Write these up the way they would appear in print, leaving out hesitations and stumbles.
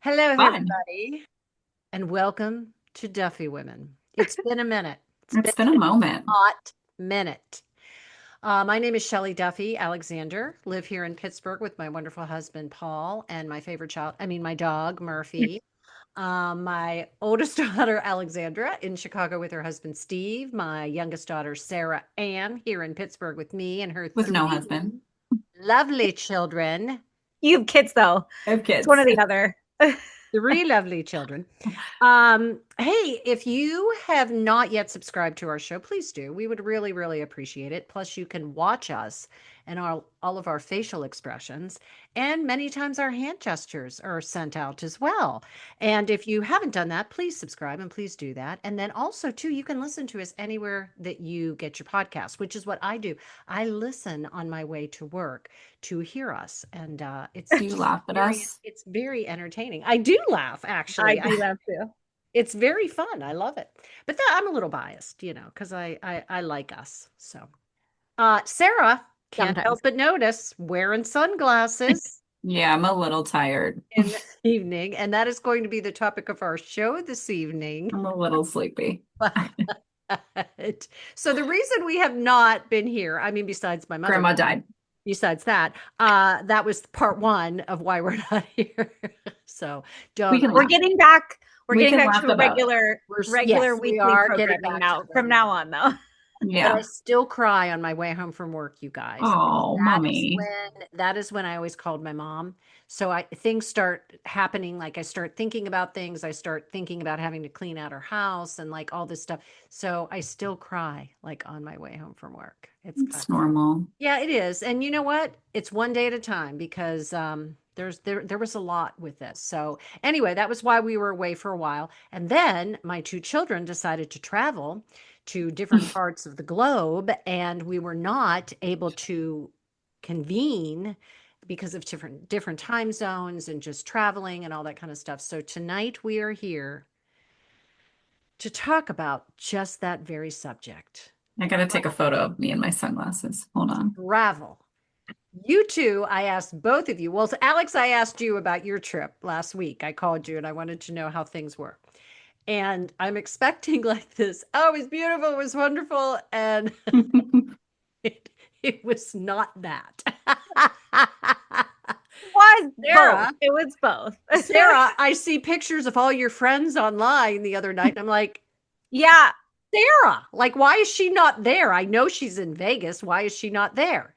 Hello, Fun. everybody, and welcome to Duffy Women. It's been a minute. It's been It's been a a moment. hot minute. My name is Shelley Duffy Alexander. Live here in Pittsburgh with my wonderful husband Paul and my favorite child. I mean, my dog Murphy. My oldest daughter Alexandra in Chicago with her husband Steve. My youngest daughter Sarah Ann here in Pittsburgh with me and her With no three husband. lovely children. You have kids though. I have It's one kids. or the other. Three lovely children. Hey, if you have not yet subscribed to our show, please do. We would really, really appreciate it. Plus, you can watch us and all of our facial expressions, and many times our hand gestures are sent out as well. And if you haven't done that, please subscribe and please do that. And then also, too, you can listen to us anywhere that you get your podcast, which is what I do. I listen on my way to work to hear us, and Do you laugh at us? it's very entertaining. I do laugh, I actually. do love to. It's very fun. I love it. But I'm a little biased, because I like us. So, Sarah can't Sometimes. help but notice wearing sunglasses Yeah, I'm a little tired. in the evening, and that is going to be the topic of our show this evening. I'm a little sleepy. But so the reason we have not been here, I mean, besides my mother, Grandma died. besides that, that was part one of why we're not here. So We don't. can We're laugh. getting back. We're We getting can back laugh to a about it. Yes, regular we weekly are getting programming back to now. From regular. now on, though. But I Yeah. still cry on my way home from work, you guys. Oh, mommy. That is when I always called my mom. So things start happening, like I start thinking about things, I start thinking about having to clean out her house and like all this stuff. So I still cry like on my way home from work. It's kind It's of, normal. yeah, it is. And you know what? It's one day at a time because there was a lot with this. So anyway, that was why we were away for a while. And then my two children decided to travel to different parts of the globe, and we were not able to convene because of different time zones and just traveling and all that kind of stuff. So tonight we are here to talk about just that very subject. I gotta take a photo of me in my sunglasses. Hold on. Travel. You two, I asked both of you. Well, Alex, I asked you about your trip last week. I called you and I wanted to know how things were. And I'm expecting like this, oh, it was beautiful, it was wonderful. And it was not that. Was Sarah, both. It was both. Sarah, I see pictures of all your friends online the other night, and I'm like, Yeah. Sarah, like, why is she not there? I know she's in Vegas. Why is she not there?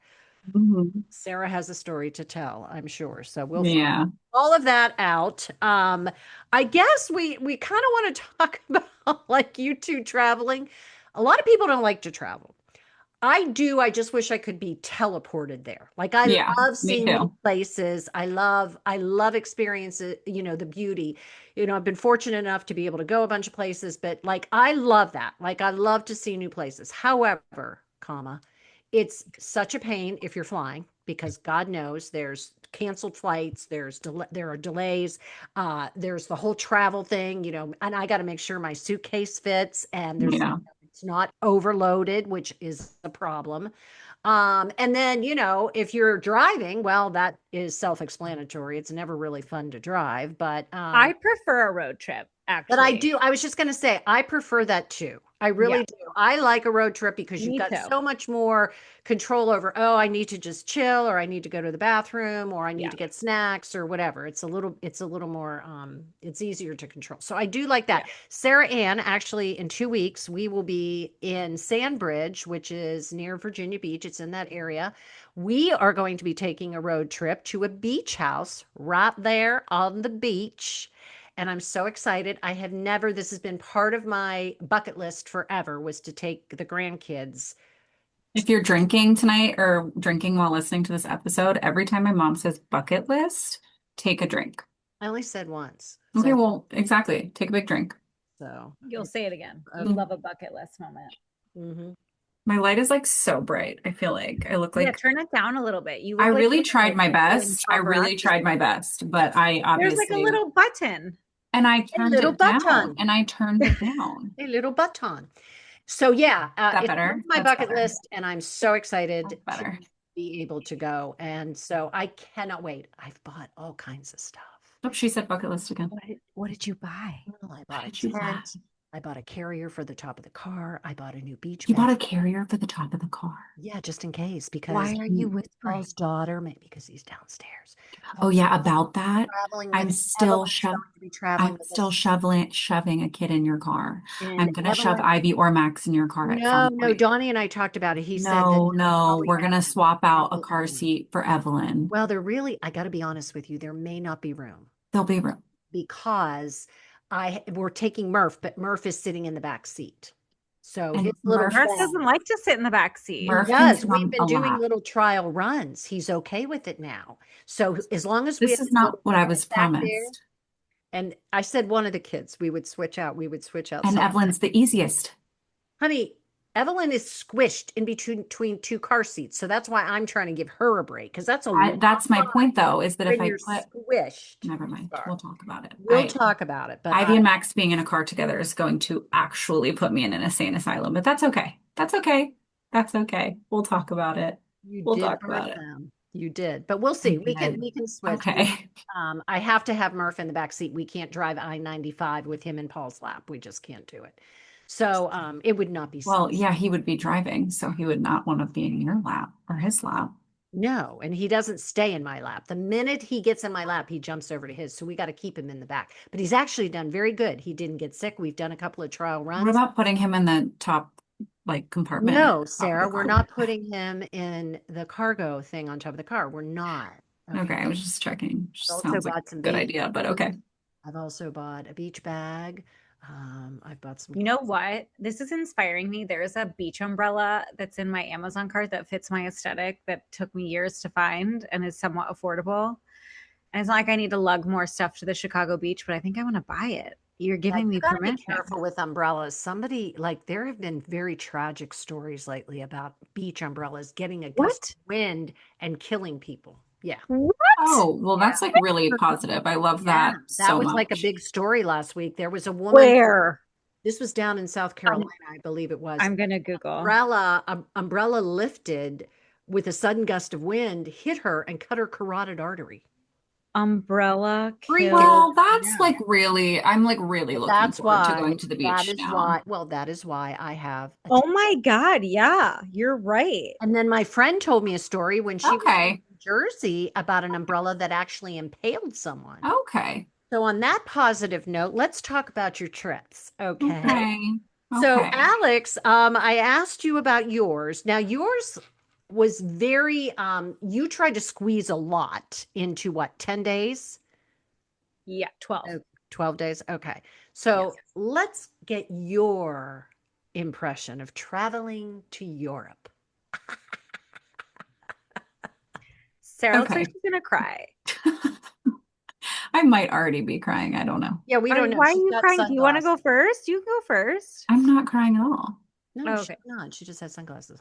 Mhm. Sarah has a story to tell, I'm sure. So we'll find Yeah. all of that out. I guess we kind of want to talk about like you two traveling. A lot of people don't like to travel. I do. I just wish I could be teleported there. Like I Yeah. love Me seeing new too. places. I love experiences, the beauty. I've been fortunate enough to be able to go a bunch of places, but like I love that. Like I love to see new places. However, it's such a pain if you're flying because God knows there's canceled flights, there are delays, there's the whole travel thing, and I got to make sure my suitcase fits and Yeah. it's not overloaded, which is a problem. And then, if you're driving, well, that is self-explanatory. It's never really fun to drive, I prefer a road trip, but I actually. do. I was just going to say, I prefer that too. I Yeah. really do. I like a road trip because you've Me got too. so much more control over, oh, I need to just chill or I need to go to the bathroom or I need Yeah. to get snacks or whatever. It's a little more it's easier to control. So I do like Yeah. that. Sarah Ann, actually in 2 weeks, we will be in Sandbridge, which is near Virginia Beach. It's in that area. We are going to be taking a road trip to a beach house right there on the beach, and I'm so excited. This has been part of my bucket list forever, was to take the grandkids. If you're drinking tonight or drinking while listening to this episode, every time my mom says bucket list, take a drink. I only said once. Okay, So, well, exactly. Take a big drink. so You'll say it again. We okay. Mm. love a bucket list moment. Hmm. My light is like so bright. I feel like I look Yeah, like turn it down a little bit. You I look like really you're tried my doing best. I really paparazzi. tried my best, but I There's like a obviously, little button. and I A turned little it down button. and I turned it down. A little button. So yeah, That it's on better? my That's bucket better. list, and I'm so excited That's to better. be able to go. And so I cannot wait. I've bought all kinds of stuff. Oh, she said bucket list again. What did you buy? Well, I Why bought a did you laugh? tent. I bought a carrier for the top of the car. I bought a new beach You bag. bought a carrier for the top of the car. Yeah, just in case, because Why are you whispering? Paul's daughter, maybe because he's downstairs. Oh yeah, about that. Traveling I'm with still Evelyn's going to be traveling I'm with still us. shoving a kid in your car. And I'm gonna shove Evelyn, Ivy or Max in your car at some no, point. Donnie and I talked about it. He said that No, no, probably we're gonna Evelyn. swap out a Evelyn car won't. seat for Evelyn. Well, I got to be honest with you, there may not be room There'll be room. because we're taking Murph, but Murph is sitting in the back seat. So his And little Murph Murph friend, doesn't like to sit in the back seat. he Murph can does. sit We've on a been doing lap. little trial runs. He's okay with it now. So as long as we This have is his not little what I friend was back there, promised. and I said one of the kids, we would switch out. We would switch out. And So, Evelyn's the easiest. honey, Evelyn is squished in between two car seats. So that's why I'm trying to give her a break because that's a long That's my ride point though, is that if when I you're put, squished. never mind, Sorry. we'll talk about it. We'll talk about it, but Ivy and Max being in a car together is going to actually put me in an insane asylum, but that's okay. That's okay. That's okay. We'll talk about it. you We'll did talk birth about it. them. You did, but we'll I see. did. We can switch. Okay. I have to have Murph in the back seat. We can't drive I-95 with him in Paul's lap. We just can't do it. So it would not be Well, safe. yeah, he would be driving, so he would not want to be in your lap or his lap. No, and he doesn't stay in my lap. The minute he gets in my lap, he jumps over to his. So we got to keep him in the back. But he's actually done very good. He didn't get sick. We've done a couple of trial What runs. about putting him in the top, like, compartment at No, the top of the Sarah, we're car? not putting him in the cargo thing on top of the car. We're not. Okay, I was just checking. I've Just also sounds like bought some a good baby idea, but food. okay. I've also bought a beach bag. I've bought some. You know what? This is inspiring me. There's a beach umbrella that's in my Amazon cart that fits my aesthetic that took me years to find and is somewhat affordable. And it's not like I need to lug more stuff to the Chicago beach, but I think I want to buy it. You're Yeah, giving you me got to be permission. careful with umbrellas. Somebody like there have been very tragic stories lately about beach umbrellas getting a gust of wind and killing people. Yeah. What? Oh, well, that's like really positive. I love Yeah, that that so was like a much. big story last week. There was a woman, Where? this was down in South Carolina, I believe it was. I'm gonna Google. Umbrella lifted with a sudden gust of wind, hit her and cut her carotid artery. Umbrella Freaking killed. Well, that's yeah. like really, I'm like really looking That's forward to why, going to the beach now. that is why I have a Oh my God. Yeah, you're right. And then my friend told me a story when she was in Okay. New Jersey about an umbrella that actually impaled someone. Okay. So, on that positive note, let's talk about your trips. Okay. Okay. So, Okay. Alex, I asked you about yours. Now, yours was very, you tried to squeeze a lot into what, 10 days? Yeah, 12. Oh, 12 days? Okay. So, let's get your impression of traveling to Europe. Sarah looks Okay. like she's gonna cry. I might already be crying. I don't know. Yeah, we don't know. Why are She's you got crying? Do you want to go sunglasses. first? You go first. I'm not crying at all. No, Oh, she's okay. not. She just has sunglasses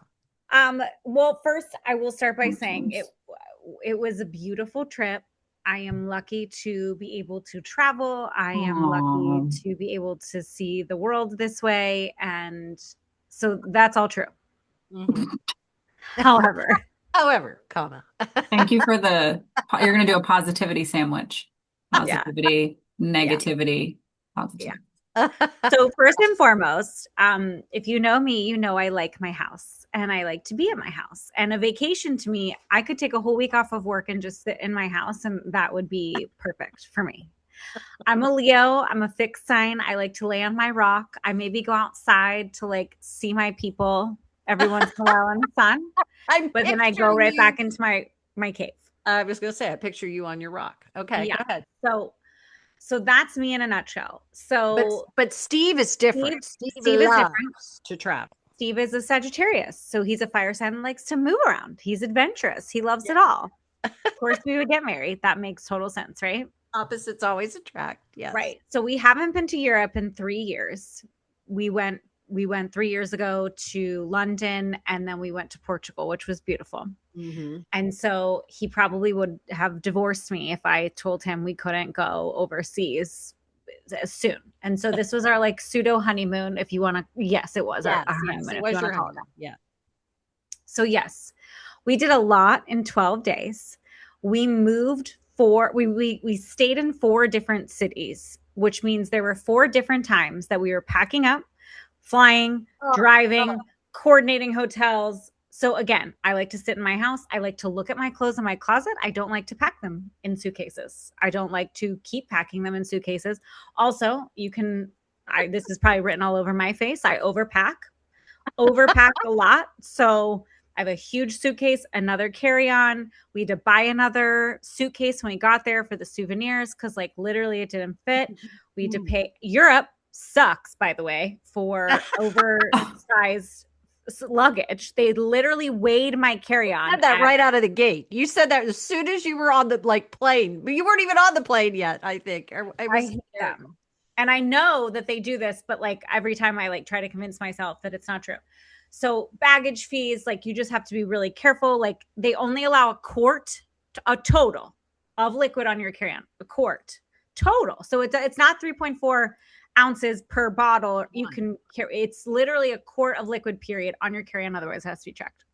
on. Well, first I will start by saying Nonsense. it was a beautiful trip. I am lucky to be able to travel. I am lucky Aw. to be able to see the world this way. And so that's all true. However, However, comma. Thank you for you're going to do a positivity sandwich. Yeah. Positivity, negativity, positivity. so first and foremost, if you know me, you know I like my house and I like to be at my house. And a vacation to me, I could take a whole week off of work and just sit in my house, and that would be perfect for me. I'm a Leo. I'm a fixed sign. I like to lay on my rock. I maybe go outside to like see my people every once in a while in the sun, but then I go right back into my cave. I was going to say, I picture you on your rock. Okay, Yeah. go ahead. So that's me in a nutshell. So But Steve is different. Steve is different. to travel. Steve is a Sagittarius, so he's a fire sign and likes to move around. He's adventurous. He loves it all. Of course, we would get married. That makes total sense, right? Opposites always attract. Yes. Right. So we haven't been to Europe in 3 years. We went 3 years ago to London, and then we went to Portugal, which was beautiful. Mm-hmm. And so he probably would have divorced me if I told him we couldn't go overseas soon. And so this was our like pseudo honeymoon, if you want to. Yes, it was our honeymoon. It was your honeymoon. Yeah. So yes, we did a lot in 12 days. We moved we stayed in 4 different cities, which means there were 4 different times that we were packing up, flying, driving, coordinating hotels. So again, I like to sit in my house. I like to look at my clothes in my closet. I don't like to pack them in suitcases. I don't like to keep packing them in suitcases. Also, this is probably written all over my face. I overpack a lot. So I have a huge suitcase, another carry-on. We had to buy another suitcase when we got there for the souvenirs because like literally it didn't fit. We had to pay. Europe sucks, by the way, for oversized luggage. They literally weighed my carry-on. Said that right out of the gate. You said that as soon as you were on the plane, but you weren't even on the plane yet, I think. I hate them. And I know that they do this, but like every time I like try to convince myself that it's not true. So baggage fees, like you just have to be really careful. Like they only allow a total of liquid on your carry-on, a quart total. So it's not 3.4 ounces per bottle. You can carry, it's literally a quart of liquid period on your carry-on. Otherwise it has to be checked.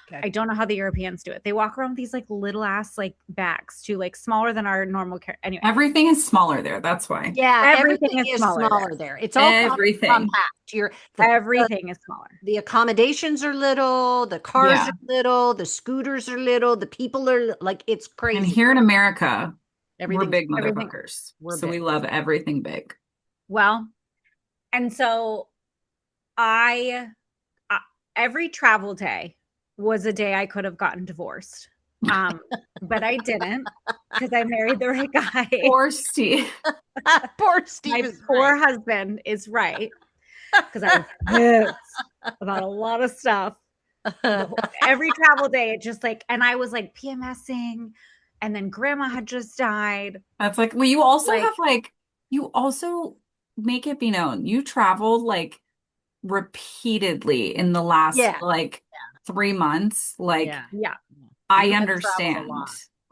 Okay. I don't know how the Europeans do it. They walk around with these like little ass like bags too, like smaller than our normal carry. Anyway, everything is smaller there. That's why. Yeah, everything is smaller there. It's all everything. Compact. Everything is smaller. The accommodations are little. The cars are little. The scooters are little. The people are like, it's crazy. And here in America, we're big motherfuckers. So we love everything big. Well, and so every travel day was a day I could have gotten divorced. But I didn't because I married the right guy. Poor Steve. Poor Steve. My poor husband is right because I was pissed about a lot of stuff. Every travel day, it just like, and I was like PMSing, and then grandma had just died. That's like, well, you also have like, you also make it be known you traveled like repeatedly in the last 3 months. Like, I understand.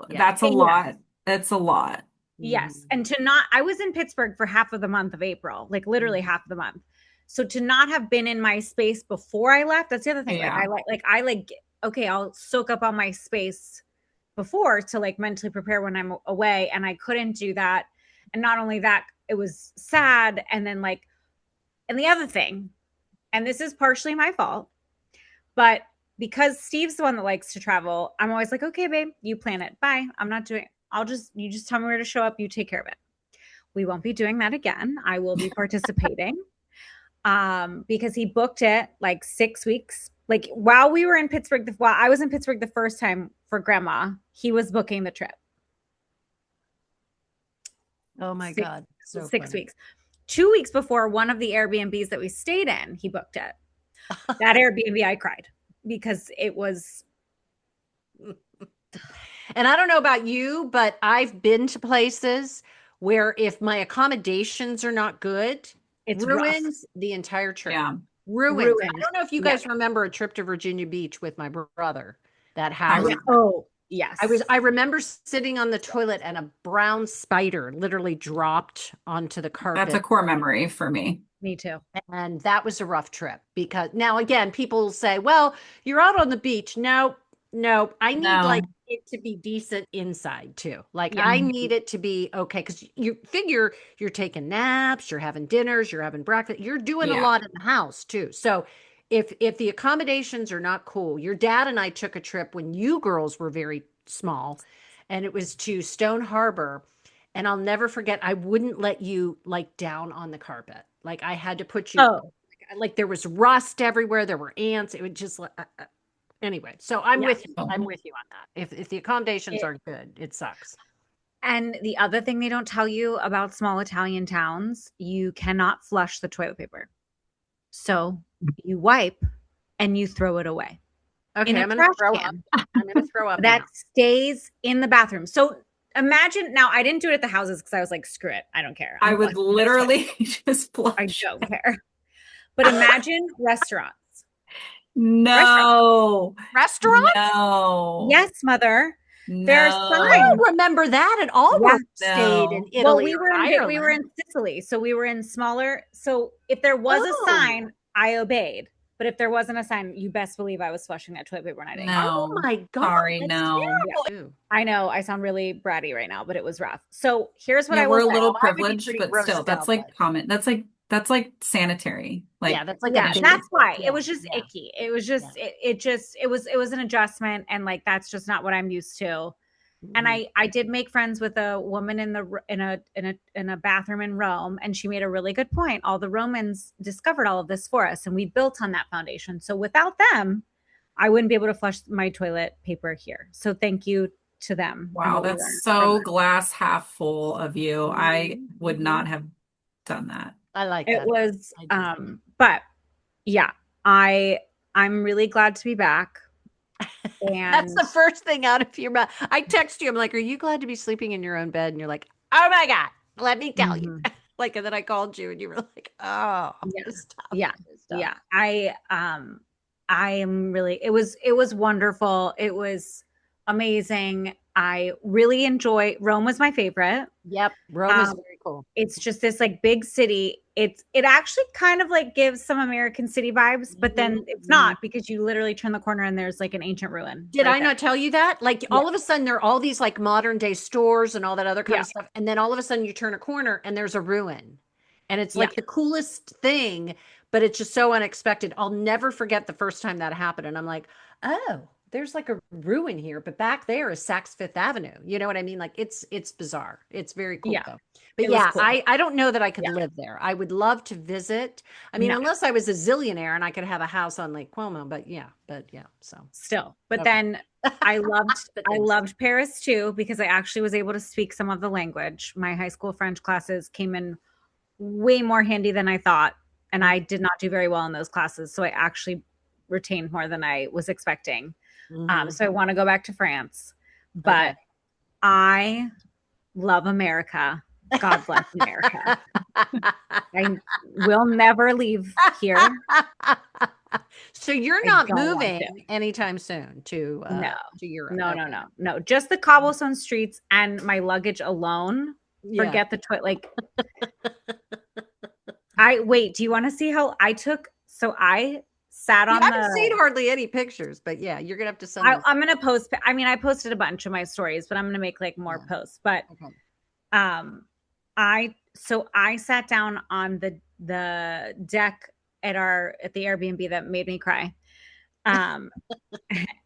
That's a lot. That's a lot. Yes. And I was in Pittsburgh for half of the month of April, like literally half of the month. So to not have been in my space before I left, that's the other thing. Yeah. Okay, I'll soak up on my space before to like mentally prepare when I'm away. And I couldn't do that. And not only that, it was sad. And then like, and the other thing, and this is partially my fault, but because Steve's the one that likes to travel, I'm always like, okay, babe, you plan it. Bye. I'm not doing it. You just tell me where to show up. You take care of it. We won't be doing that again. I will be participating because he booked it like 6 weeks. Like while we were in Pittsburgh, while I was in Pittsburgh the first time for grandma, he was booking the trip. Oh my God. So 6 weeks. 2 weeks before one of the Airbnbs that we stayed in, he booked it. That Airbnb, I cried because it was. And I don't know about you, but I've been to places where if my accommodations are not good, it ruins the entire trip. Yeah. Ruins. I don't know if you guys remember a trip to Virginia Beach with my brother that happened. Oh, yes. I remember sitting on the toilet and a brown spider literally dropped onto the carpet. That's a core memory for me. Me too. And that was a rough trip because now again, people say, well, you're out on the beach. No, I need like it to be decent inside too. Like I need it to be okay. Cause you figure you're taking naps, you're having dinners, you're having breakfast, you're doing a lot in the house too. So if the accommodations are not cool, your dad and I took a trip when you girls were very small and it was to Stone Harbor. And I'll never forget, I wouldn't let you like down on the carpet. Like I had to put you, like there was rust everywhere. There were ants. It would just, anyway. So I'm with you. I'm with you on that. If the accommodations aren't good, it sucks. And the other thing they don't tell you about small Italian towns, you cannot flush the toilet paper. So you wipe and you throw it away. Okay, I'm going to throw up. I'm going to throw up. That stays in the bathroom. So imagine now, I didn't do it at the houses because I was like, screw it. I don't care. I would literally just flush. I don't care. But imagine restaurants. No. Restaurants? No. Yes, mother. No. There's I don't remember that at all. Yeah, stayed in Italy. Well, we were in Sicily. So we were in smaller. So if there was a sign, I obeyed. But if there wasn't a sign, you best believe I was flushing that toilet paper when I didn't. Oh my God. Sorry, that's no. terrible. I know I sound really bratty right now, but it was rough. So here's what Yeah, I we're will a say. little privileged, but still, that's like common. That's like sanitary. Like, yeah, that's like yeah, a basic, that's why yeah, it was just yeah, icky. It was just yeah. it was an adjustment, and like that's just not what I'm used to. And I did make friends with a woman in a bathroom in Rome, and she made a really good point. All the Romans discovered all of this for us, and we built on that foundation. So without them, I wouldn't be able to flush my toilet paper here. So thank you to them. wow, that's so glass half full of you. I would not have done that. I like it that. was but yeah, I'm really glad to be back. And that's the first thing out of your mouth. I text you, I'm like, are you glad to be sleeping in your own bed? And you're like, oh my God, let me tell you. Like, and then I called you and you were like, oh, yeah. I am really, it was wonderful. It was amazing. I really enjoy Rome was my favorite. Yep. Rome is very cool. It's just this like big city. It actually kind of like gives some American city vibes, but then it's not, because you literally turn the corner and there's like an ancient ruin. Did I not tell you that? Like all of a sudden there are all these like modern day stores and all that other kind of stuff. And then all of a sudden you turn a corner and there's a ruin. And it's like the coolest thing, but it's just so unexpected. I'll never forget the first time that happened. And I'm like, oh, there's like a ruin here, but back there is Saks Fifth Avenue. You know what I mean? Like it's bizarre. It's very cool though. But yeah, cool. I don't know that I could live there. I would love to visit. I mean, unless I was a zillionaire and I could have a house on Lake Como, but yeah. So still, but then I loved Paris too, because I actually was able to speak some of the language. My high school French classes came in way more handy than I thought. And I did not do very well in those classes. So I actually retained more than I was expecting. So I want to go back to France, but I love America. God bless America. I will never leave here. So you're not moving anytime soon to Europe? No. Just the cobblestone streets and my luggage alone. Forget the toilet. Like, do you want to see how I took? So I sat on. I haven't seen hardly any pictures, but yeah, you're gonna have to send. I'm gonna post. I mean, I posted a bunch of my stories, but I'm gonna make like more posts. But I sat down on the deck at the Airbnb that made me cry. And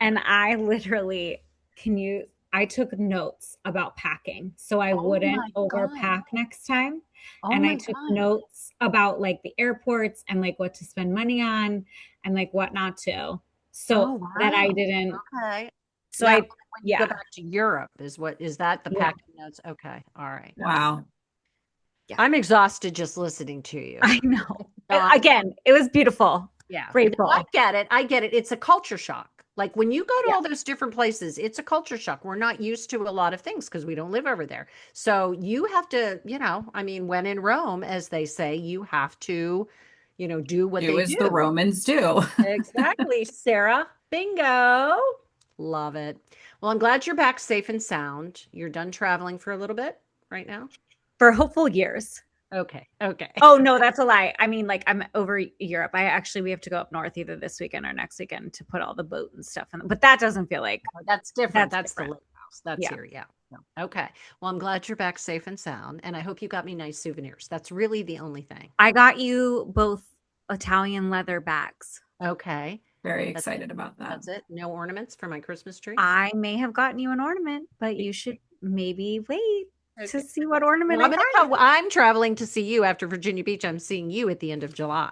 I literally I took notes about packing so I wouldn't overpack next time. And I took notes about like the airports and like what to spend money on and like what not to. So that I didn't. Okay. So now, when you go back to Europe is that the packing notes? Okay. All right. Wow. Yeah. I'm exhausted just listening to you. I know. Again, it was beautiful. Yeah. Grateful. I get it. It's a culture shock. Like when you go to all those different places, it's a culture shock. We're not used to a lot of things because we don't live over there. So you have to, I mean, when in Rome, as they say, you have to, do what they do. As the Romans do. Exactly, Sarah. Bingo. Love it. Well, I'm glad you're back safe and sound. You're done traveling for a little bit right now? For hopeful years. Okay. Oh, no, that's a lie. I mean, like I'm over Europe. We have to go up north either this weekend or next weekend to put all the boat and stuff in. But that doesn't feel like. That's different. That's the lake house. That's here. Yeah. Okay. Well, I'm glad you're back safe and sound. And I hope you got me nice souvenirs. That's really the only thing. I got you both Italian leather bags. Okay. Very excited about that. That's it. No ornaments for my Christmas tree. I may have gotten you an ornament, but you should maybe wait to see what ornament I'm traveling to see you after Virginia Beach. I'm seeing you at the end of July.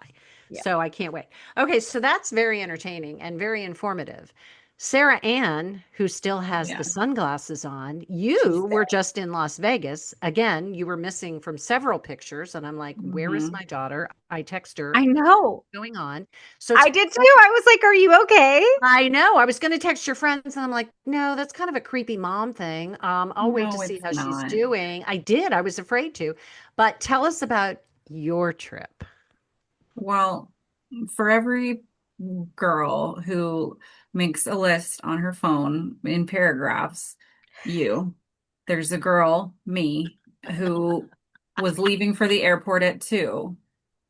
Yeah. So I can't wait. Okay. So that's very entertaining and very informative. Sarah Ann, who still has the sunglasses on, you were just in Las Vegas. Again, you were missing from several pictures. And I'm like, where is my daughter? I text her. I know. What's going on? So I did too. I was like, are you okay? I know. I was going to text your friends and I'm like, no, that's kind of a creepy mom thing. I'll wait to see how she's doing. I did. I was afraid to. But tell us about your trip. Well, for every girl who makes a list on her phone in paragraphs, there's a girl, me, who was leaving for the airport at 2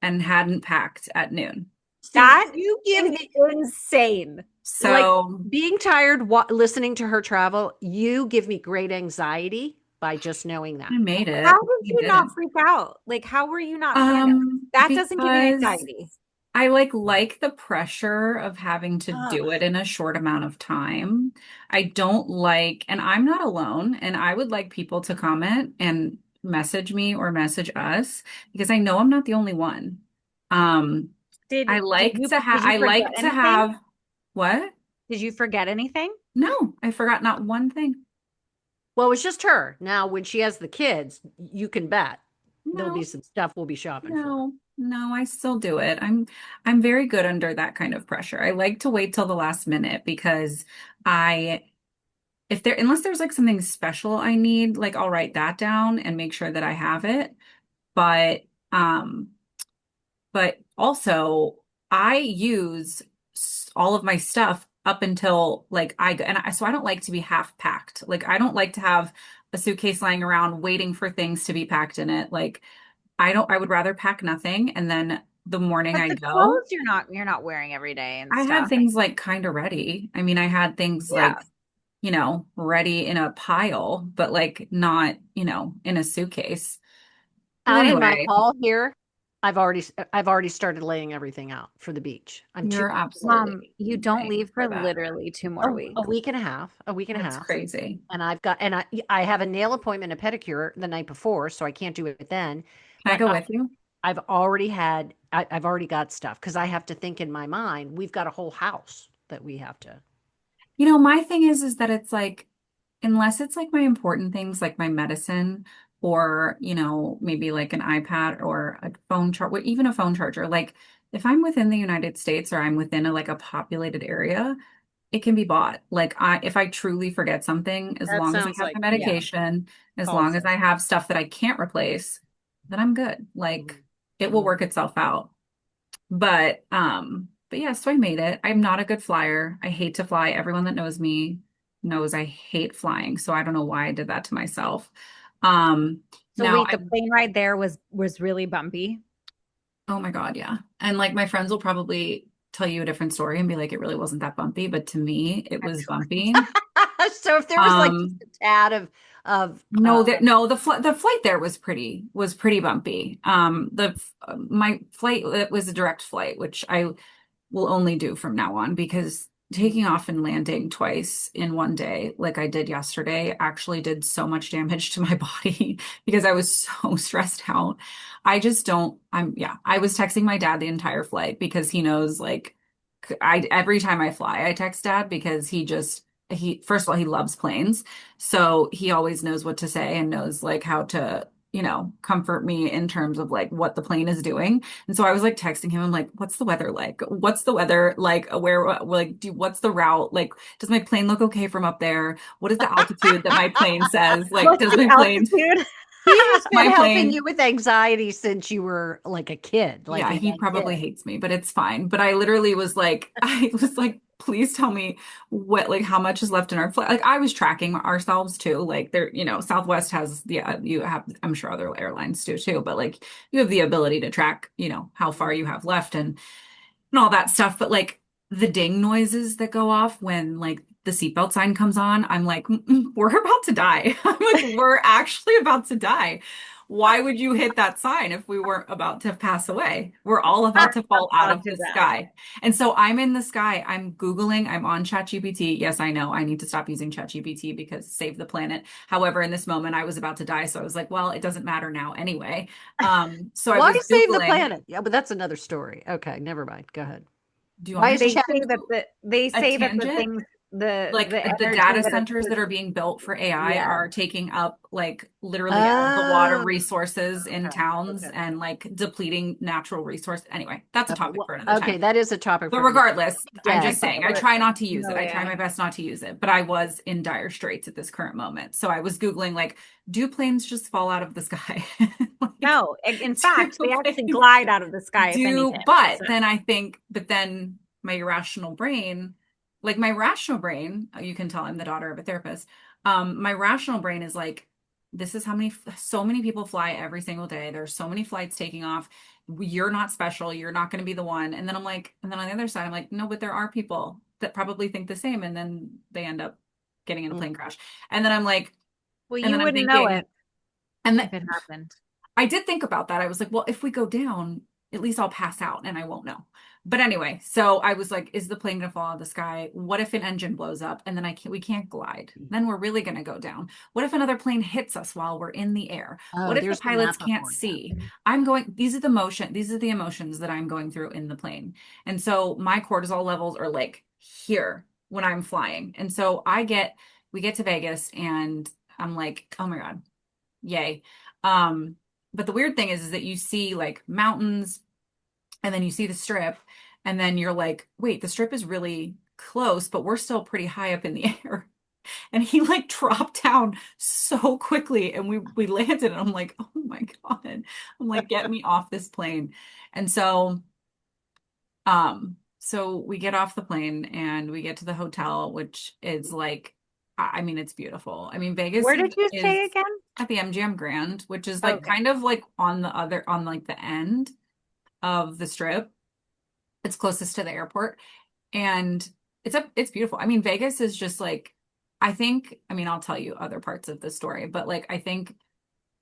and hadn't packed at noon. That you give is me insane. like So being tired listening to her travel, you give me great anxiety by just knowing that. I made it. How did You you not didn't. freak out? Like, how were you not panicked? That doesn't give me Because anxiety. I like the pressure of having to Ugh. do it in a short amount of time. I don't like, and I'm not alone, and I would like people to comment and message me or message us because I know I'm not the only one. Um, Did you did you I forget like to anything? have what? Did you forget anything? No, I forgot not one thing. Well, it's just her. Now, when she has the kids, you can bet there'll be No, some stuff we'll be shopping for. no, I still do it. I'm very good under that kind of pressure. I like to wait till the last minute because I if there unless there's like something special I need, like I'll write that down and make sure that I have it. But um but also I use all of my stuff up until like so I don't like to be half packed. Like I don't like to have a suitcase lying around waiting for things to be packed in it. Like I would rather pack nothing and then the morning But I the go, clothes you're not wearing every day and I had stuff. things like kind of ready. I mean, I had things Yeah. like, ready in a pile, but like not, in a suitcase. But Out in my anyway, hall here, I've already started laying everything out for the beach. I'm too you're absolutely You don't insane leave for for that. literally 2 more weeks. a week and a That's half, crazy. and I have a nail appointment, a pedicure the night before, so I can't do it then. Can I But go with you? I've already got stuff because I have to think in my mind. We've got a whole house that we have to. My thing is that it's like, unless it's like my important things like my medicine or, maybe like an iPad or a phone charger, even a phone charger, like if I'm within the United States or I'm within like a populated area, it can be bought. Like if I truly forget something, as That long as I sounds have the like, yeah, medication, as long as also. I have stuff that I can't replace, then I'm good. Like Mhm. it will Mhm. work itself out. But yeah, so I made it. I'm not a good flyer. I hate to fly. Everyone that knows me knows I hate flying. So I don't know why I did that to myself. Um, So now wait, I the plane ride there was really bumpy. Oh my God, yeah. And like my friends will probably tell you a different story and be like, it really wasn't that bumpy, but to me, it was bumpy. So if there was like just Um, a tad of no, the flight there was pretty bumpy. My flight it was a direct flight, which I will only do from now on because Mhm. taking off and landing twice in one day, like I did yesterday, actually did so much damage to my body because I was so stressed out. Yeah, I was texting my dad the entire flight because he knows like every time I fly, I text dad because first of all, he loves planes. So he always knows what to say and knows like how to, comfort me in terms of like what the plane is doing. And so I was like texting him, I'm like, what's the weather like? What's the weather like? What's the route? Like, does my plane look okay from up there? What is the altitude that my plane says? Like, What's does the my plane, altitude? He has been my helping you plane with anxiety since you were like a kid, like Yeah, a he young probably kid. hates me, but it's fine. But I literally was like, I was like, please tell me like how much is left in our flight. Like I was tracking ourselves too. Like there, Southwest has, yeah, you have, I'm sure other airlines do too, but like you have the ability to track, how far you have left and all that stuff. But like the ding noises that go off when like the seatbelt sign comes on, I'm like, we're about to die. I'm like, we're actually about to die. Why would you hit that sign if we weren't about to pass away? We're all about to fall out About of to the die. sky. And so I'm in the sky. I'm Googling, I'm on ChatGPT. Yes, I know I need to stop using ChatGPT because save the planet. However, in this moment, I was about to die. So I was like, well, it doesn't matter now anyway. So I Why was save the Googling, planet? Yeah, but that's another story. Okay, never mind. Go ahead. do you want Why me is to They chat? say do that they a say that the tangent? things Like the the energy data that it's centers that are being built for AI yeah. are taking up like literally all the water Oh, resources in okay, towns okay. and like depleting natural resources. Anyway, that's a Okay, topic well, for another okay, time. that is a topic But for another regardless, I'm day. just But saying, I try listen, not to use it. I try Malia, my best not to use it, but I was in dire straits at this current moment. So I was Googling, like, do planes just fall out of the sky? Like, no. In do fact, they actually planes glide out of the sky if do, anything. but So then I think, but then my irrational brain, you can tell I'm the daughter of a therapist. My rational brain is like, this is how many, so many people fly every single day. There's so many flights taking off. You're not special. You're not going to be the one. And then I'm like, and then on the other side, I'm like, no, but there are people that probably think the same. And then they end up getting in a plane crash. And then I'm like, Well, and you then I'm wouldn't know thinking, it and if it happened. I did think about that. I was like, well, if we go down, at least I'll pass out and I won't know. But anyway, so I was like, is the plane gonna fall out of the sky? What if an engine blows up and then we can't glide? Then we're really gonna go down. What if another plane hits us while we're in the air? Oh, What if the there's been pilots that can't before. see? These are the emotions that I'm going through in the plane. And so my cortisol levels are like here when I'm flying. And so we get to Vegas and I'm like, oh my God, yay. Um, but the weird thing is that you see like mountains and then you see the strip and then you're like, wait, the strip is really close, but we're still pretty high up in the air. And he like dropped down so quickly and we landed and I'm like, oh my God. I'm like, get me off this plane. And so we get off the plane and we get to the hotel, which is like, I mean, it's beautiful. I mean, Vegas Where did you is stay again? at the MGM Grand, which is like Okay. kind of like on like the end of the strip. It's closest to the airport. And it's beautiful. I mean, Vegas is just like, I mean, I'll tell you other parts of the story, but like, I think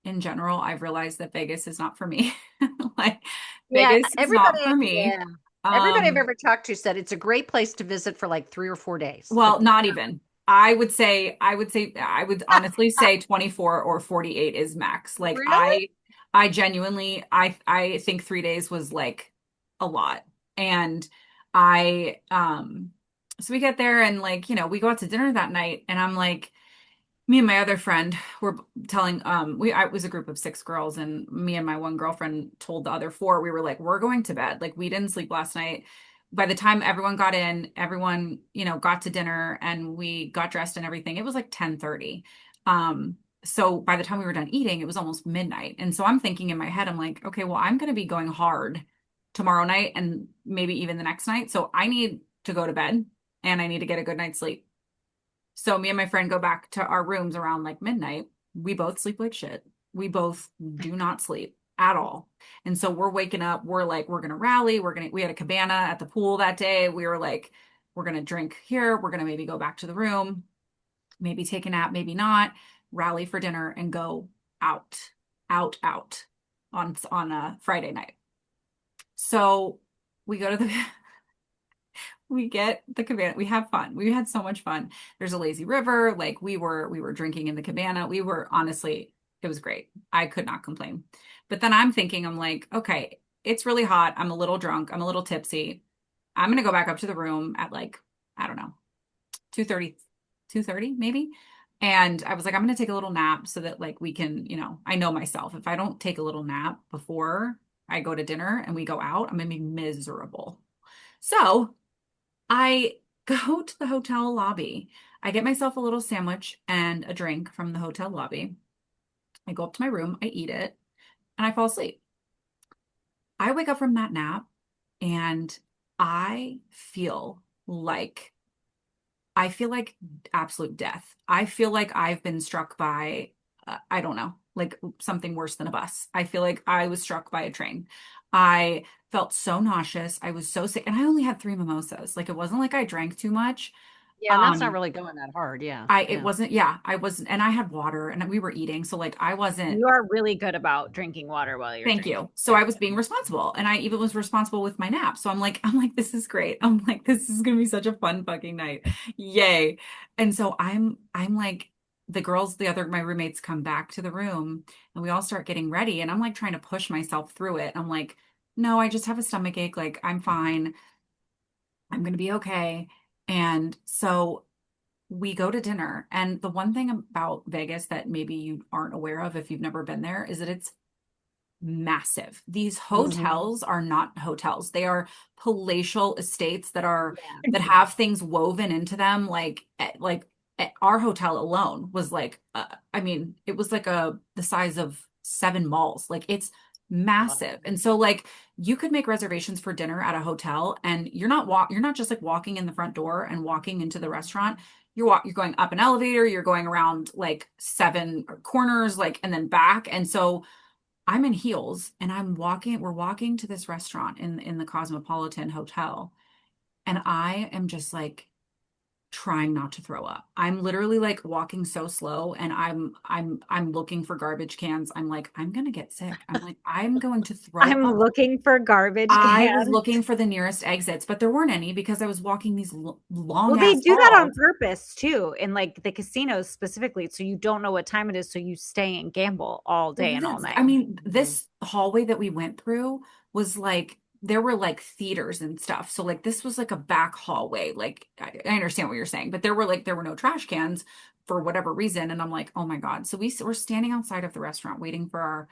in general, I've realized that Vegas is not for me. Like, Yeah, Vegas is not for me. everybody I've Um, ever talked to said it's a great place to visit for like 3 or 4 days. Well, Like, not even. I would honestly say 24 or 48 is max. Like really? I genuinely, I think 3 days was like a lot. And so we get there and like, we go out to dinner that night and I'm like, me and my other friend were telling I was a group of 6 girls and me and my one girlfriend told the other 4 we were like we're going to bed, like we didn't sleep last night. By the time everyone got in, everyone got to dinner and we got dressed and everything, it was like 10:30. So by the time we were done eating it was almost midnight, and so I'm thinking in my head, I'm like, okay, well, I'm going to be going hard tomorrow night and maybe even the next night, so I need to go to bed and I need to get a good night's sleep. So me and my friend go back to our rooms around like midnight. We both sleep like shit. We both do not sleep at all. And so we're waking up, we're like, we're gonna rally, we had a cabana at the pool that day. We were like, we're gonna drink here, we're gonna maybe go back to the room, maybe take a nap, maybe not, rally for dinner and go out, out on a Friday night. So we go to the we get the cabana. We have fun. We had so much fun. There's a lazy river. Like we were drinking in the cabana. We were honestly, it was great. I could not complain. But then I'm thinking, I'm like, okay, it's really hot. I'm a little drunk. I'm a little tipsy. I'm gonna go back up to the room at like, I don't know, 2:30, 2:30 maybe. And I was like, I'm gonna take a little nap so that like we can, I know myself. If I don't take a little nap before I go to dinner and we go out, I'm gonna be miserable. So I go to the hotel lobby. I get myself a little sandwich and a drink from the hotel lobby. I go up to my room, I eat it, and I fall asleep. I wake up from that nap and I feel like I feel like absolute death. I feel like I've been struck by, I don't know, like something worse than a bus. I feel like I was struck by a train. I felt so nauseous. I was so sick. And I only had 3 mimosas. Like it wasn't like I drank too much. Yeah, and that's not Um, really going that hard. Yeah. it Yeah. wasn't, yeah, I wasn't, and I had water and we were eating. So like I wasn't. You are really good about drinking water while you're Thank drinking. you. So I was being responsible and I even was responsible with my nap. So I'm like, this is great. I'm like, this is gonna be such a fun fucking night. Yay. And so I'm like, my roommates come back to the room and we all start getting ready. And I'm like trying to push myself through it. I'm like, no, I just have a stomach ache. Like, I'm fine. I'm gonna be okay. And so we go to dinner. And the one thing about Vegas that maybe you aren't aware of if you've never been there is that it's massive. These Mhm. hotels are not hotels. They are palatial estates Yeah. that have things woven into them. Our hotel alone was like, I mean, it was like the size of 7 malls. Like it's Wow. massive. And so like you could make reservations for dinner at a hotel and you're not just like walking in the front door and walking into the restaurant. you're going up an elevator, you're going around like 7 corners, like, and then back. And so I'm in heels and we're walking to this restaurant in the Cosmopolitan Hotel. And I am just like trying not to throw up. I'm literally like walking so slow and I'm looking for garbage cans. I'm like, I'm gonna get sick. I'm like, I'm going to throw I'm up. looking for garbage I was cans. looking for the nearest exits, but there weren't any because I was walking these long Well, they ass do that on halls. purpose too, in like the casinos specifically. So you don't know what time it is, so you stay and gamble all day and all night. I mean, this hallway that we went through was like there were like theaters and stuff. So like this was like a back hallway. Like I understand what you're saying, but there were no trash cans for whatever reason. And I'm like, oh my God. So we're standing outside of the restaurant waiting for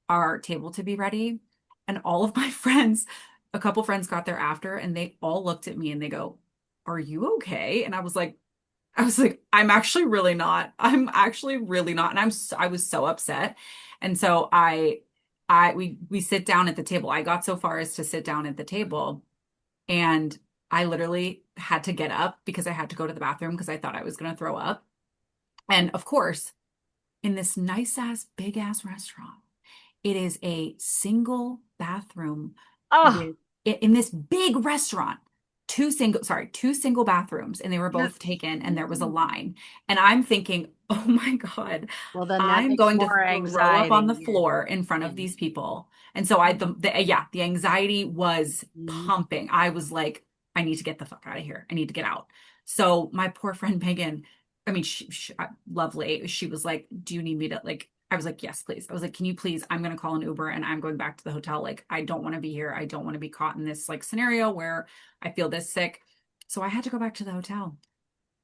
our table to be ready. And all of my friends, a couple friends got there after, and they all looked at me and they go, "Are you okay?" And I was like, I'm actually really not. I'm actually really not. And I was so upset. And so we sit down at the table. I got so far as to sit down at the table, and I literally had to get up because I had to go to the bathroom because I thought I was going to throw up. And of course, in this nice ass, big ass restaurant, it is a single bathroom Oh, with in this big restaurant. Two single bathrooms, and they were you're both taken, and there was a kidding. line. And I'm thinking, oh my God, Well, then that I'm makes going to more throw up on the anxiety. floor in front Yeah. of these people. And so the anxiety was Mhm. pumping. I was like, I need to get the fuck out of here. I need to get out. So my poor friend Megan, I mean, she lovely. She was like, do you need me to like, I was like, yes, please. I was like, can you please? I'm going to call an Uber and I'm going back to the hotel. Like, I don't want to be here. I don't want to be caught in this like scenario where I feel this sick. So I had to go back to the hotel.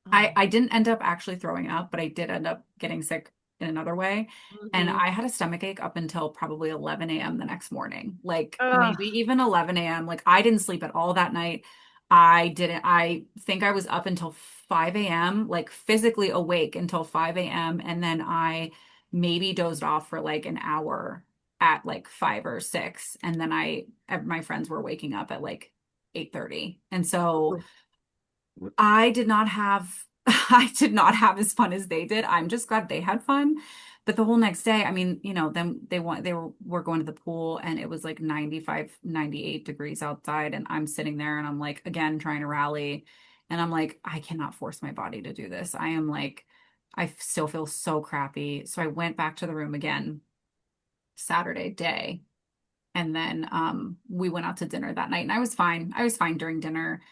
Oh. I didn't end up actually throwing up, but I did end up getting sick in another way. And Mhm. I had a stomach ache up until probably 11 a.m. the next morning, like Ugh. maybe even 11 a.m. Like I didn't sleep at all that night. I think I was up until 5 a.m., like physically awake until 5 a.m. And then I maybe dozed off for like an hour at like 5 or 6. And then my friends were waking up at like 8:30. And so I did not have I did not have as fun as they did. I'm just glad they had fun. But the whole next day, I mean, then were going to the pool and it was like 95, 98 degrees outside and I'm sitting there and I'm like again trying to rally and I'm like I cannot force my body to do this. I am like I still feel so crappy. So I went back to the room again Saturday day and then we went out to dinner that night and I was fine. I was fine during dinner.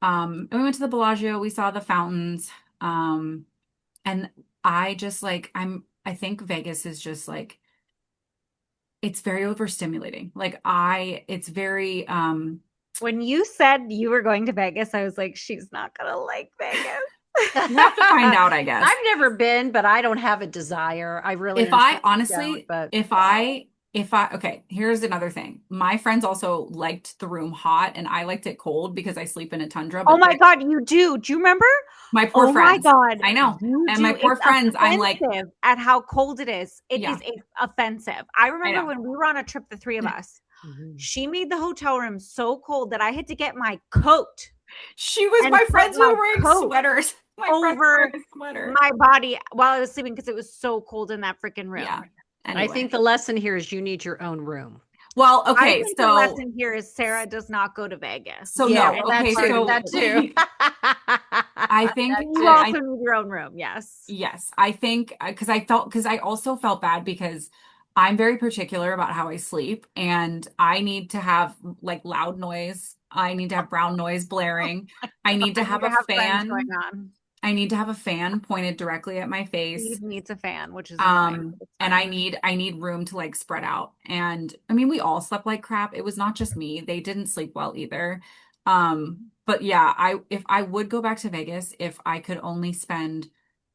And we went to the Bellagio, we saw the fountains. Um, and I just like I think Vegas is just like it's very overstimulating. It's very When you said you were going to Vegas, I was like, she's not gonna like Vegas. you have to find out, I guess. I've never been, but I don't have a desire. I really If and I truly don't, honestly, but okay, here's another thing. My friends also liked the room hot and I liked it cold because I sleep in a tundra, Oh but my God, you do. Do you remember? my poor Oh my friends, God, I know. you And my do. poor It's friends, I'm like, offensive at how cold it is. It yeah, is offensive. I I remember know. when we were on a trip, the three of us, Mhm. she made the hotel room so cold that I had to get my coat She was and my put friends my were wearing coat sweaters. My friends were over wearing a sweater. my body while I was sleeping because it was so cold in that freaking Yeah. room. I Anyway. think the lesson here is you need your own room. Well, I okay, think the so lesson here is Sarah does not go to Vegas. Yeah, no, well, And that okay, too. so That too. I think That you I, too. I also need your own room. Yes. yes, I think because I also felt bad because I'm very particular about how I sleep and I need to have like loud noise. I need to have brown noise blaring. I need to I need have to a have friends going fan. on. I need to have a fan pointed directly at my face. Steve needs a fan, which is annoying, but it's And fine. I need room to like spread out. And I mean, we all slept like crap. It was not just me. They didn't sleep well either. But yeah, if I would go back to Vegas, if I could only spend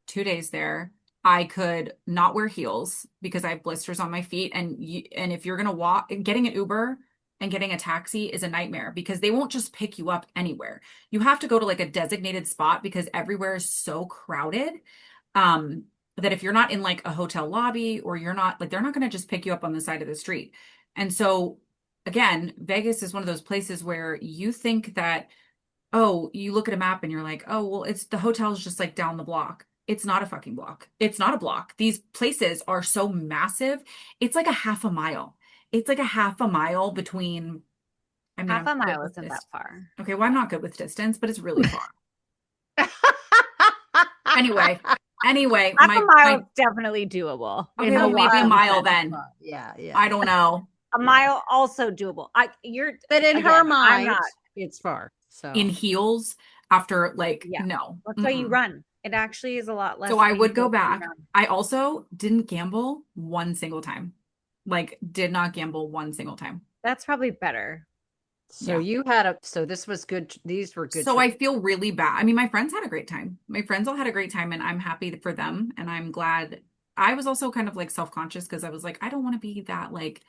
2 days there, I could not wear heels because I have blisters on my feet. And if you're gonna walk, getting an Uber and getting a taxi is a nightmare because they won't just pick you up anywhere. You have to go to like a designated spot because everywhere is so crowded. Um, that if you're not in like a hotel lobby or you're not like they're not going to just pick you up on the side of the street. And so again, Vegas is one of those places where you think that oh, you look at a map and you're like, oh, well, it's the hotel's just like down the block. It's not a fucking block. It's not a block. These places are so massive. It's like a half a mile. It's like a half a mile between, I mean, Half I'm a good mile with isn't this. that far. Okay, well, I'm not good with distance, but it's really far. Anyway, Half a mile my is definitely doable okay, in well, maybe a Milwaukee. mile then. Yeah, yeah. I don't know. A mile also doable. But in her Again, I'm mind, not. it's far. In So heels after like Yeah. no. That's why you Mm-mm. run. It actually is a lot So less I would go painful to back. run. I also didn't gamble one single time. Like did not gamble one single time. That's probably better. Yeah. so this was good. These were good So I trips. feel really bad. I mean, my friends had a great time. My friends all had a great time and I'm happy for them and I'm glad. I was also kind of like self-conscious because I was like, I don't want to be that like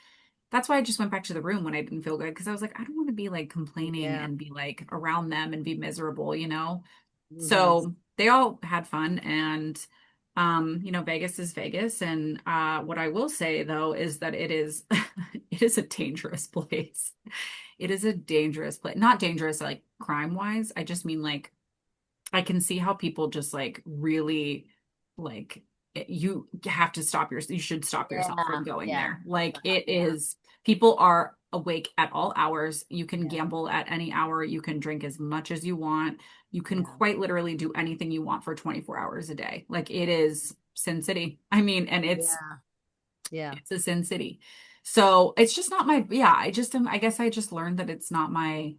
that's why I just went back to the room when I didn't feel good because I was like, I don't want to be like complaining Yeah. and be like around them and be miserable, you know? Hmm. So they all had fun and Vegas is Vegas. And what I will say though is that it is it is a dangerous place. It is a dangerous place. Not dangerous like crime wise. I just mean like I can see how people just like really like you have to stop you should stop yourself Yeah. from going Yeah. there. Like it Yeah. is people are awake at all hours. You can Yeah. gamble at any hour. You can drink as much as you want. You can Yeah. quite literally do anything you want for 24 hours a day. Like it is Sin City. I mean, and Yeah. Yeah. it's a Sin City. So it's just not my yeah, I just am I guess I just learned that it's not my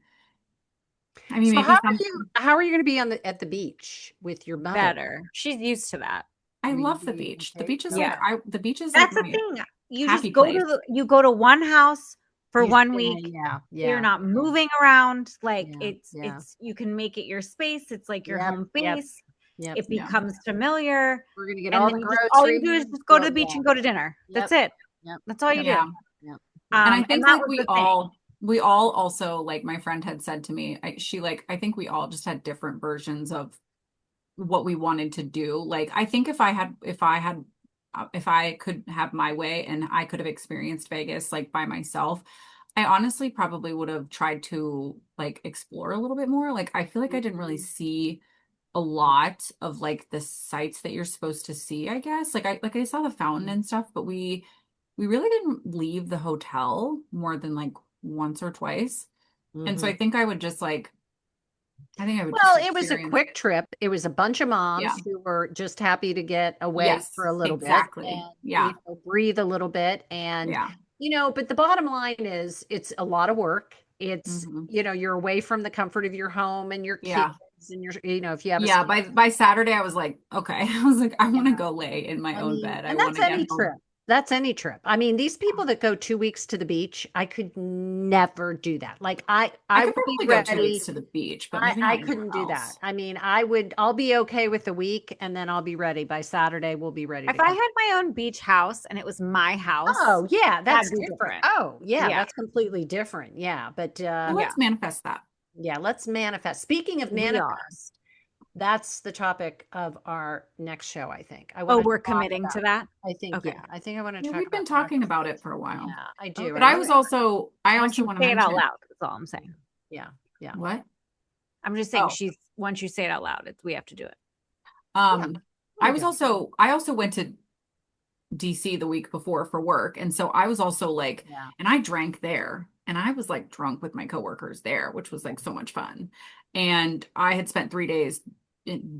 I mean So maybe some how are you going to be at the beach with your mother? Better. She's used to that. I Will you love the be beach. The okay? beach is like Yeah. Okay. the beach is like That's the my thing. You happy just go place. to one house for You 1 week. stay, yeah, You're yeah, not yeah, moving around. Like yeah, yeah. it's you can make it your space. It's like your Yep, home yep, base. yep. It Yeah. becomes familiar. We're gonna get And all then the all you do is groceries. just go to Well, the beach yeah. and go to dinner. That's Yep, it. yep, That's all you yep, do. Yeah. yep. And I And think that like was the thing. we all also like my friend had said to me, she like I think we all just had different versions of what we wanted to do. Like I think if I could have my way and I could have experienced Vegas like by myself, I honestly probably would have tried to like explore a little bit more. Like I feel like I didn't really Mhm. see a lot of like the sites that you're supposed to see, I guess. Like I saw the fountain and stuff, but we really didn't leave the hotel more than like once or twice. And so Mhm. I think I think I would just Well, it was a experience. quick trip. It was a bunch of Yeah. moms who were just happy to get away for Yes, a little bit exactly. and, Yeah. breathe a little bit. And, Yeah. but the bottom line is it's a lot of work. It's, Hmm. you're away from the comfort of your home and your kids Yeah. and if you have a Yeah. spouse. By Saturday, I was like, okay. I was like, I want to Yeah. go lay in my I own mean, bed. I and want that's to get any home. trip. That's any trip. I mean, these people that go 2 weeks to the beach, I could never do that. Like I I could would be probably go 2 weeks ready. to the beach, but maybe I not in your couldn't do that. house. I mean, I'll be okay with the week and then I'll be ready. By Saturday, we'll be ready If to I come. had my own beach house and it was my house, Oh, yeah, that'd that's be different. different. Oh, yeah, Yeah. that's completely different. Yeah, but Well, Yeah. let's manifest that. yeah, let's manifest. Speaking of We are. manifest, that's the topic of our next show, I think. I want Oh, to we're talk committing about to that? I think Okay. yeah, I think I want to Yeah, talk we've been about talking about it for a yeah, while. I do. But And I I was want also I Once also you want to say it out mention loud, that's all I'm saying. yeah, yeah. what? I'm just saying Oh, once you say it out loud, we have to do it. Yeah. um, We do. I also went to DC the week before for work. And so I was also like, Yeah. and I drank there and I was like drunk with my coworkers there, which was like so much fun. And I had spent 3 days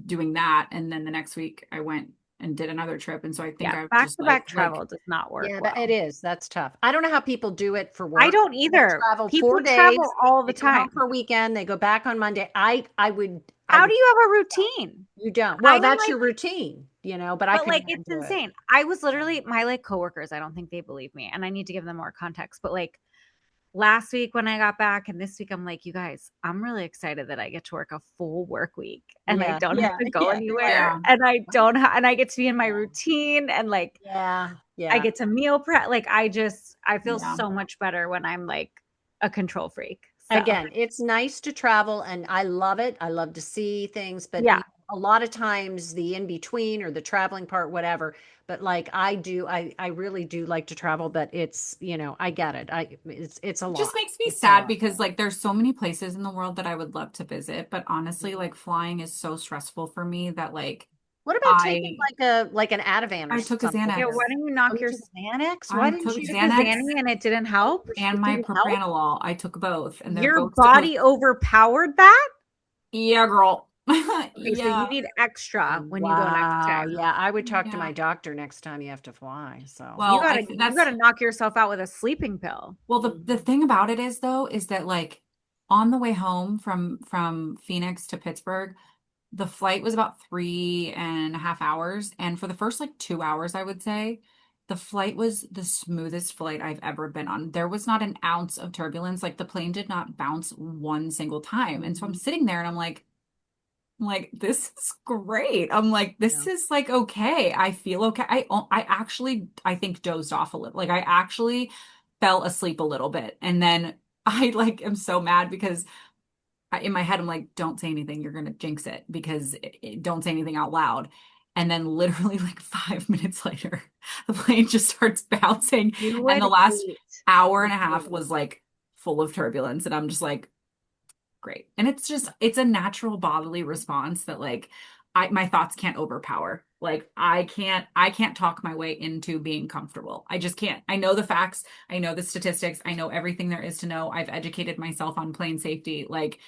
doing that. And then the next week I went and did another trip. And so I think Yeah, I was back just to back like, travel does not work Yeah, it well. is. That's tough. I don't know how people do it for I work. don't They either. travel People 4 days, travel all they the come home time. for a weekend, they go back on Monday. I How would do you have a routine? you don't. I'm Well, that's like, your routine, but I but could like never it's do it. insane. I was literally my like coworkers, I don't think they believe me, and I need to give them more context. But like last week when I got back and this week I'm like, you guys, I'm really excited that I get to work a full work week and I Yeah, don't have yeah, to go yeah. You're like, anywhere yeah, and I don't and I get to be in my yeah, routine and like yeah, I yeah. get to meal prep. Like I feel yeah. so much better when I'm like a control freak. So Again, it's nice to travel and I love it. I love to see things, but yeah. a lot of times the in between or the traveling part, whatever. But like I really do like to travel, but it's, I get it. It's a It just lot. makes me It's a sad lot. because like there's so many places in the world that I would love to visit, but honestly, like flying is so stressful for me that like What about taking I like an Ativan or I took a something? Yeah, Xanax. why don't you knock You your took Xanax? Why I didn't took you you? took a Xanax Xanny and it didn't help? and It my didn't help. propranolol. I took both and they're Your both supposed. body overpowered that? Yeah, girl. Okay, so you Yeah. need extra when you go next Wow. time. Yeah, I would talk to Yeah. my doctor next time you have to fly. So, You Well, gotta you that's gotta knock yourself out with a sleeping pill. well the thing about it is though is that like on the way home from Phoenix to Pittsburgh, the flight was about 3.5 hours. And for the first like 2 hours, I would say, the flight was the smoothest flight I've ever been on. There was not an ounce of turbulence. Like the plane did not bounce one single time. And so I'm sitting there and I'm like, this is great. I'm like, yeah. this is like okay. I feel okay. I actually I think dozed off a little. Like I actually fell asleep a little bit. And then I like am so mad because in my head, I'm like, don't say anything. You're going to jinx it because don't say anything out loud. And then literally like 5 minutes later, the plane just starts bouncing. You And would the last hate hour and the a half feeling. was like full of turbulence. And I'm just like, great. And it's a natural bodily response that like my thoughts can't overpower. Like I can't talk my way into being comfortable. I just can't. I know the facts. I know the statistics. I know everything there is to know. I've educated myself on plane safety. Like,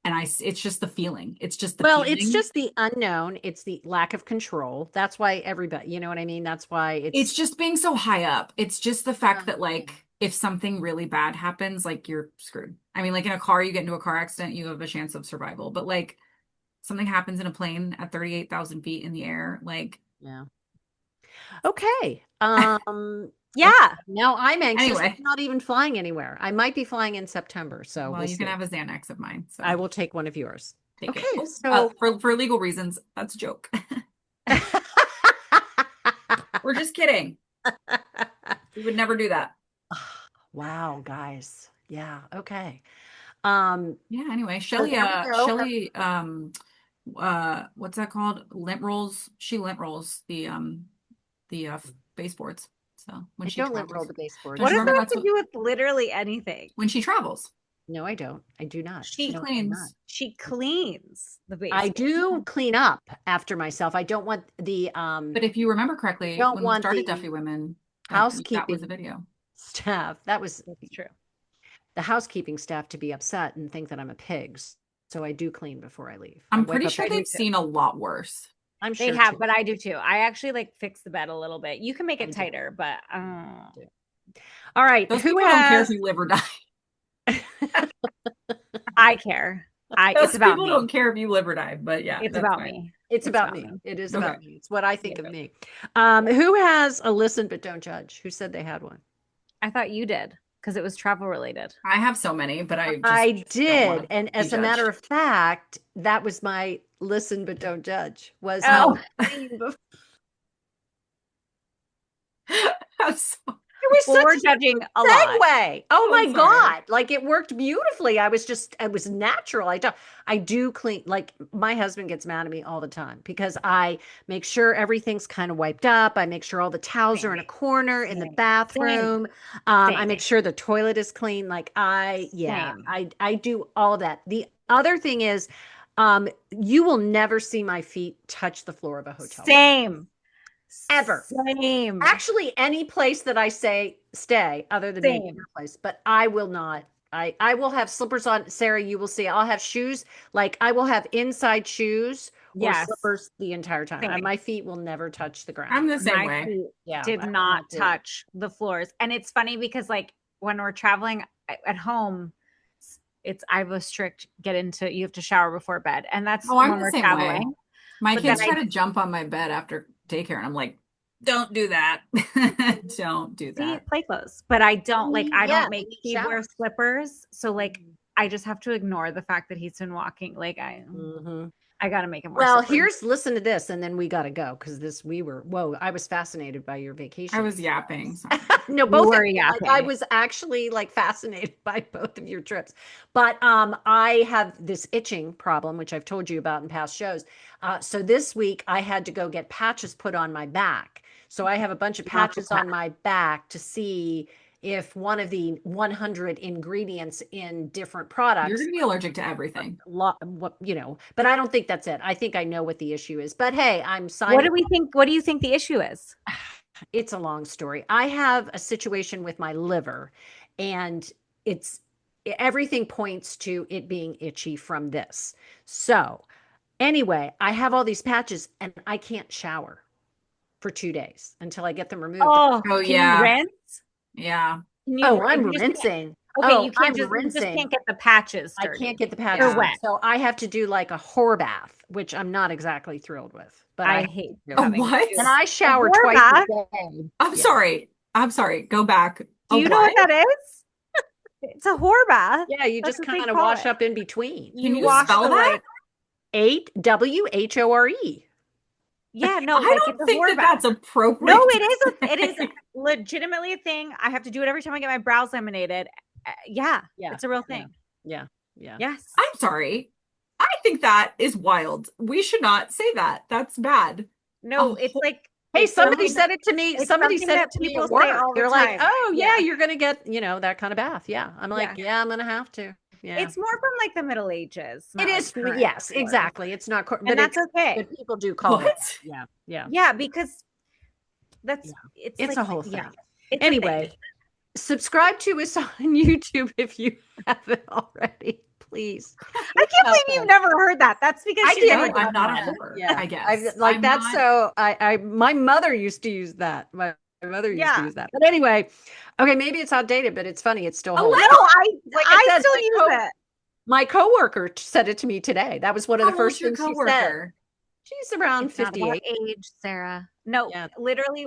and it's just the feeling. It's just the Well, it's feeling. just the unknown. It's the lack of control. That's why everybody, you know what I mean? That's why It's it's just being so high up. It's just the fact that like if something really bad happens, like you're screwed. I mean, like in a car, you get into a car accident, you have a chance of survival. But like something happens in a plane at 38,000 feet in the air, like yeah. Okay. Okay. Yeah. Now I'm anxious. anyway, I'm not even flying anywhere. I might be flying in September, so well, we'll you can see. have a Xanax of mine, I so will take one of yours. take it. Okay, Oh, so for legal reasons, that's a joke. We're just kidding. We would never do that. wow, guys. Yeah, okay. Yeah, anyway, So there we go. What's that called? Lint rolls. She lint rolls the baseboards. So when I she don't lint roll travels, the baseboards. don't What you does remember that that's have to what do with literally anything? when she travels, No, I don't. I do not. she No, I do not. cleans. She cleans the I basement. do clean up after myself. I don't want the But if you remember correctly, don't when we want started the Duffy Women, that was a housekeeping video. staff. That was That's true. the housekeeping staff to be upset and think that I'm a pig. So I do clean before I leave. I I'm wipe pretty up sure I do they've too. seen a lot worse. I'm They sure have, too. but I do too. I actually like fix the bed a little bit. You can make I it do. tighter, but I do. All right. Those Who people don't care if has you live or die. I care. It's Those about people me. don't care if you live or die. But yeah, It's that's about fine. me. It's about about me. me. It is Okay. about me. It's what I think Yeah. of me. Who has a listen but don't judge? Who said they had one? I thought you did because it was travel related. I have so many, but I just I don't want did. to And be as a matter judged. of fact, that was my listen but don't judge was how Oh, I clean before. I'm so, It was well, such we're a judging a lot. segue. Oh I'm my sorry. God. Like it worked beautifully. It was natural. I do clean. Like my husband gets mad at me all the time because I make sure everything's kind of wiped up. I make sure all the towels are Same. in a corner in the Same. bathroom. I Same. make sure the toilet is clean. Same. I do all of that. The other thing is, you will never see my feet touch the floor of a hotel room. Same. Ever. Same. Actually, any place that I say stay, other than maybe Same. your place, but I will not. I will have slippers on. Sarah, you will see. I'll have shoes. Like I will have inside shoes or Yes. slippers the entire time. Same. My feet will never touch the I'm ground. the same My way. feet Yeah, did I will not do it. touch the floors. And it's funny because like when we're traveling at home, I have a strict you have to shower before bed. And that's Oh, I'm when the we're same way. traveling. My But then kids try to jump on my bed after daycare, and I'm like, don't do that. Don't do see that. play clothes. But I don't I Yeah, don't make when you Steve wear shower. slippers. So like I just have to ignore the fact that he's been walking. Like Mhm. I gotta make him wear Well, slippers. listen to this, and then we got to go because whoa, I was fascinated by your I vacation. was yapping. Sorry. No, both of were you. Like, yapping. I was actually like fascinated by both of your trips. But I have this itching problem, which I've told you about in past shows. So this week I had to go get patches put on my back. So I have a bunch of patches on my back to see if one of the 100 ingredients in different products. You're going to be allergic to everything. But I don't think that's it. I think I know what the issue is. But hey, I'm signing. What do you think the issue is? It's a long story. I have a situation with my liver, and everything points to it being itchy from this. So anyway, I have all these patches and I can't shower for 2 days until I get them removed. Oh, can you rinse? Yeah. I'm rinsing. Okay, you can't you just can't get the patches dirty. I can't get the patches or wet. So I have to do like a whore bath, which I'm not exactly thrilled with. But I hate what? And I shower twice a day. I'm sorry. Go back. Do you know what that is? It's a whore bath. Yeah, you just kind of wash up in between. Can you spell that? 8WHORE. Yeah, no, I don't think that's appropriate. No, it is legitimately a thing. I have to do it every time I get my brows laminated. Yeah, it's a real thing. Yeah. Yes. I'm sorry. I think that is wild. We should not say that. That's bad. No, it's like, hey, somebody said it to me. Somebody said it to me at work. They're like, oh yeah, you're going to get, that kind of bath. Yeah. I'm like, yeah, I'm going to have to. Yeah. It's more from like the Middle Ages. It is. Yes, exactly. It's not, but that's okay. But people do call it. Yeah. Because it's like, a whole thing. Anyway, subscribe to us on YouTube if you haven't already. Please. I can't believe you've never heard that. That's because I'm not a whore. Yeah, I guess. My mother used to use that. My mother used to use that. But anyway, okay, maybe it's outdated, but it's funny. It's still holds. No, I still use it. My coworker said it to me today. That was one of the first things she said. She's around 58 age, Sarah. No, literally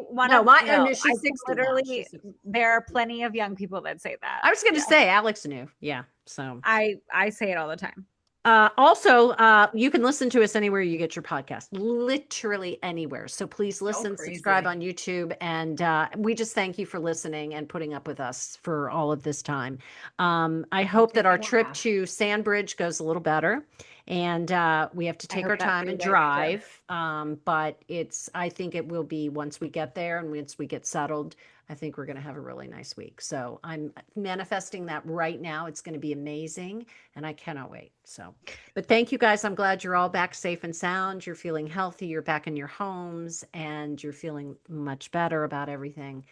she's 60. Literally, there are plenty of young people that say that. I was going to say Alex knew. Yeah. So I say it all the time. Also, you can listen to us anywhere you get your podcast, literally anywhere. So please listen, subscribe on YouTube. And we just thank you for listening and putting up with us for all of this time. I hope that our trip to Sandbridge goes a little better. And we have to take our time and drive. But I think it will be once we get there and once we get settled, I think we're going to have a really nice week. So I'm manifesting that right now. It's going to be amazing and I cannot wait. So, but thank you guys. I'm glad you're all back safe and sound. You're feeling healthy. You're back in your homes and you're feeling much better about everything.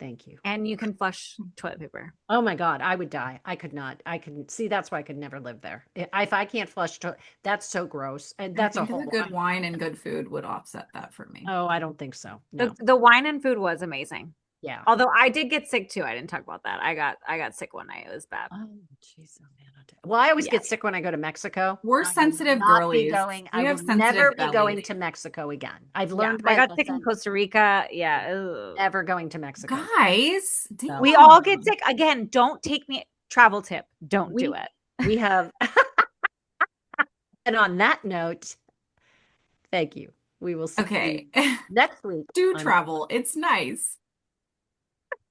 Thank you. And you can flush toilet paper. Oh my God, I would die. I could not. See, that's why I could never live there. If I can't flush, that's so gross. And that's a whole good wine and good food would offset that for me. Oh, I don't think so. No. The wine and food was amazing. Yeah. Although I did get sick too. I didn't talk about that. I got sick one night. It was bad. Oh, jeez. Oh, man. Well, I always get sick when I go to Mexico. We're sensitive girlies. I will never be going to Mexico again. I've learned. I got sick in Costa Rica. Yeah. Ugh. Never going to Mexico. Guys, we all get sick. Again, don't take me. Travel tip. Don't do it. We have. And on that note, thank you. We will see you next week. Do travel. It's nice.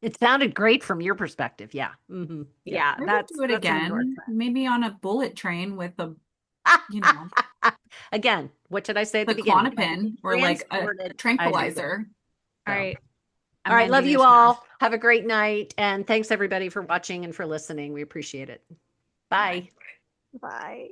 It sounded great from your perspective. Yeah. Mm-hmm. Yeah. That's do it again. Maybe on a bullet train with a, Again, what did I say at the beginning? Klonopin or like a tranquilizer. All right. All right. Love you all. Have a great night. And thanks everybody for watching and for listening. We appreciate it. Bye. Bye.